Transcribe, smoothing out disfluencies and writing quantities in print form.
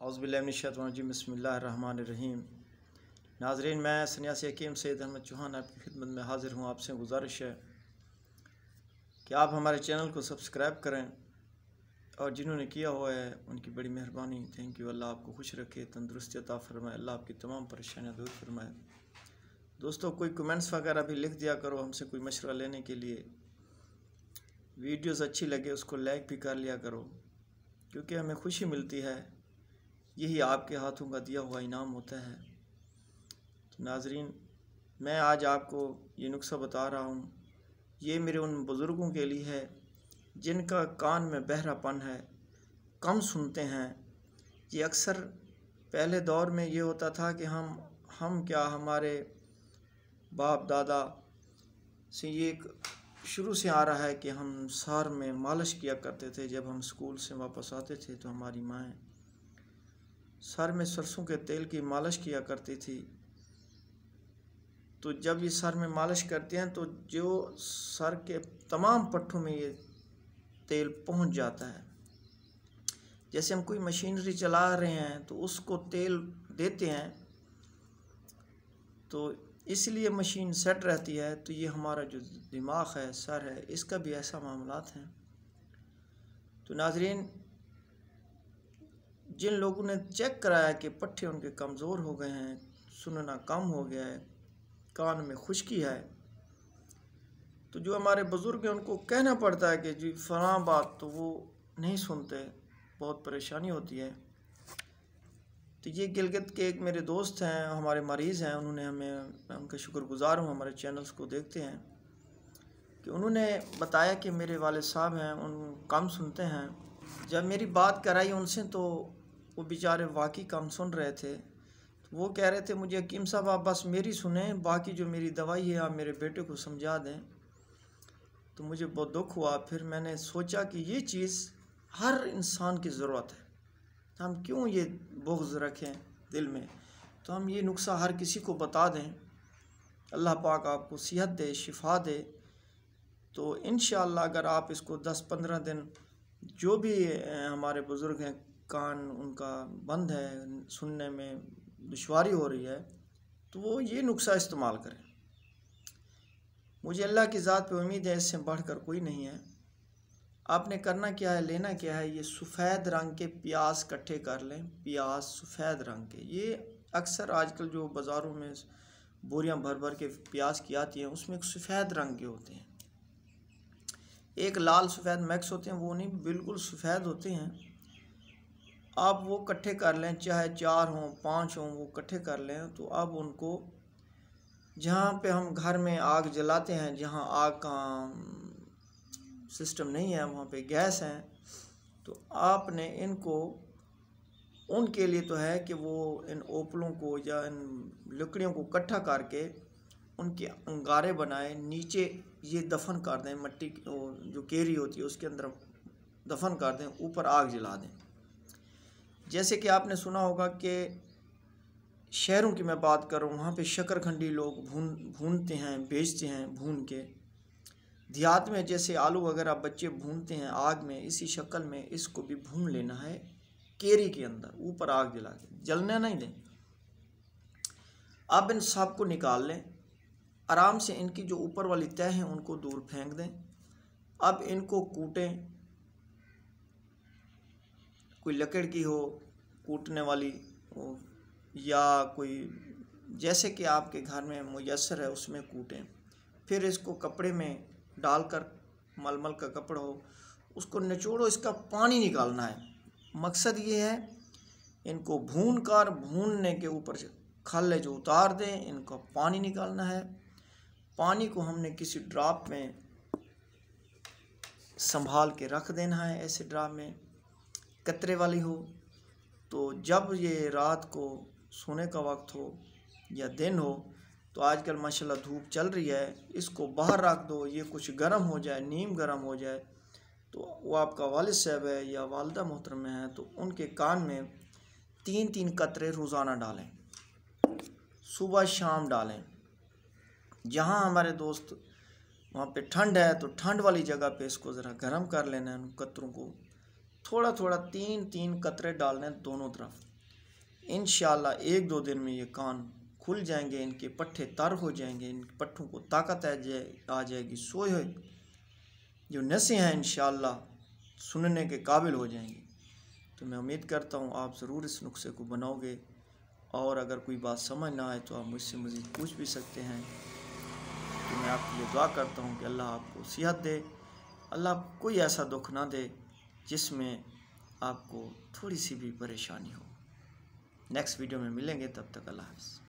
औज़ुबिल्लाहिमिनश्शैतानिर्रजीम बिस्मिल्लाहिर्रहमानिर्रहीम। नाज़रीन, मैं सन्यासी हकीम सैयद अहमद चौहान आपकी खिदमत में हाज़िर हूँ। आपसे गुजारिश है कि आप हमारे चैनल को सब्सक्राइब करें और जिन्होंने किया हुआ है उनकी बड़ी मेहरबानी, थैंक यू। अल्लाह आपको खुश रखे, तंदुरुस्ती अता फरमाए, अल्लाह आपकी तमाम परेशानियाँ दूर फरमाए। दोस्तों, कोई कमेंट्स वगैरह भी लिख दिया करो हमसे कोई मशवरा लेने के लिए। वीडियोज़ अच्छी लगे उसको लाइक भी कर लिया करो, क्योंकि हमें खुशी मिलती है, यही आपके हाथों का दिया हुआ इनाम होता है। तो नाज़रीन, मैं आज आपको ये नुस्खा बता रहा हूँ, ये मेरे उन बुज़ुर्गों के लिए है जिनका कान में बहरापन है, कम सुनते हैं। ये अक्सर पहले दौर में ये होता था कि हम क्या, हमारे बाप दादा से ये शुरू से आ रहा है कि हम सर में मालिश किया करते थे। जब हम स्कूल से वापस आते थे तो हमारी माएँ सर में सरसों के तेल की मालिश किया करती थी। तो जब ये सर में मालिश करते हैं तो जो सर के तमाम पट्टों में ये तेल पहुंच जाता है। जैसे हम कोई मशीनरी चला रहे हैं तो उसको तेल देते हैं, तो इसलिए मशीन सेट रहती है। तो ये हमारा जो दिमाग है, सर है, इसका भी ऐसा मामलात हैं। तो नाज़रीन, जिन लोगों ने चेक कराया कि पट्टे उनके कमज़ोर हो गए हैं, सुनना कम हो गया है, कान में खुश्की है, तो जो हमारे बुज़ुर्ग हैं उनको कहना पड़ता है कि जी फ़लाँ बात तो वो नहीं सुनते, बहुत परेशानी होती है। तो ये गिलगित के एक मेरे दोस्त हैं, हमारे मरीज़ हैं, उन्होंने मैं उनका शुक्रगुज़ार हूँ, हमारे चैनल्स को देखते हैं, कि उन्होंने बताया कि मेरे वालिद साहब हैं, उन कम सुनते हैं। जब मेरी बात कराई उनसे तो वो बेचारे वाकई कम सुन रहे थे। तो वो कह रहे थे, मुझे हकीम साहब आप बस मेरी सुने, बाकी जो मेरी दवाई है आप मेरे बेटे को समझा दें। तो मुझे बहुत दुख हुआ। फिर मैंने सोचा कि ये चीज़ हर इंसान की ज़रूरत है, हम क्यों ये बुग़्ज़ रखें दिल में। तो हम ये नुस्खा हर किसी को बता दें, अल्लाह पाक आपको सेहत दे, शिफा दे। तो इंशाअल्लाह अगर आप इसको 10-15 दिन, जो भी हमारे बुज़ुर्ग हैं कान उनका बंद है, सुनने में दुश्वारी हो रही है, तो वो ये नुस्खा इस्तेमाल करें। मुझे अल्लाह की ज़ात पे उम्मीद है, इससे बढ़कर कोई नहीं है। आपने करना क्या है, लेना क्या है, ये सफ़ेद रंग के प्याज इकट्ठे कर लें। प्याज सफ़ेद रंग के, ये अक्सर आजकल जो बाज़ारों में बोरियां भर भर के प्याज की आती हैं, उसमें सफ़ेद रंग के होते हैं, एक लाल सफ़ेद मिक्स होते हैं, वो नहीं, बिल्कुल सफ़ेद होते हैं। आप वो इकट्ठे कर लें, चाहे 4 हों 5 हों, वो इकट्ठे कर लें। तो अब उनको, जहाँ पे हम घर में आग जलाते हैं, जहाँ आग का सिस्टम नहीं है वहाँ पे गैस है, तो आपने इनको, उनके लिए तो है कि वो इन ओपलों को या इन लकड़ियों को इकट्ठा करके उनके अंगारे बनाए, नीचे ये दफन कर दें, मट्टी जो केरी होती है उसके अंदर दफन कर दें, ऊपर आग जला दें। जैसे कि आपने सुना होगा कि शहरों की मैं बात करूँ, वहाँ पे शकरखंडी लोग भूनते हैं, बेचते हैं भून के। देहात में जैसे आलू वगैरह बच्चे भूनते हैं आग में, इसी शक्ल में इसको भी भून लेना है केरी के अंदर, ऊपर आग जला के, जलने नहीं दें। अब इन सब को निकाल लें, आराम से इनकी जो ऊपर वाली तह है उनको दूर फेंक दें। अब इनको कूटें, कोई लकड़ की हो कूटने वाली हो, या कोई जैसे कि आपके घर में मुयस्सर है उसमें कूटें। फिर इसको कपड़े में डालकर, मलमल का कपड़ा हो, उसको निचोड़ो, इसका पानी निकालना है। मकसद ये है, इनको भूनने के ऊपर से खल जो उतार दें, इनका पानी निकालना है। पानी को हमने किसी ड्राप में संभाल के रख देना है, ऐसे ड्राप में कतरे वाली हो। तो जब ये रात को सोने का वक्त हो या दिन हो, तो आजकल माशाल्लाह धूप चल रही है, इसको बाहर रख दो, ये कुछ गर्म हो जाए, नीम गर्म हो जाए, तो वो आपका वालिद साहब है या वालिदा मोहतरम है, तो उनके कान में 3-3 कतरे रोज़ाना डालें, सुबह शाम डालें। जहाँ हमारे दोस्त वहाँ पे ठंड है, तो ठंड वाली जगह पे इसको ज़रा गर्म कर लेना है, उन कतरों को थोड़ा थोड़ा 3-3 कतरे डालने दोनों तरफ। इंशाअल्लाह 1-2 दिन में ये कान खुल जाएंगे, इनके पट्टे तर हो जाएंगे, इन पट्टों को ताकत आ जाएगी, सोए हुए जो नसें हैं इंशाअल्लाह सुनने के काबिल हो जाएंगी। तो मैं उम्मीद करता हूँ आप ज़रूर इस नुस्खे को बनाओगे, और अगर कोई बात समझ ना आए तो आप मुझसे मज़ीद पूछ भी सकते हैं। तो मैं आपके लिए दुआ करता हूँ कि अल्लाह आपको सेहत दे, अल्लाह कोई ऐसा दुख ना दे जिसमें आपको थोड़ी सी भी परेशानी हो। नेक्स्ट वीडियो में मिलेंगे, तब तक अल्लाह हाफ़िज़।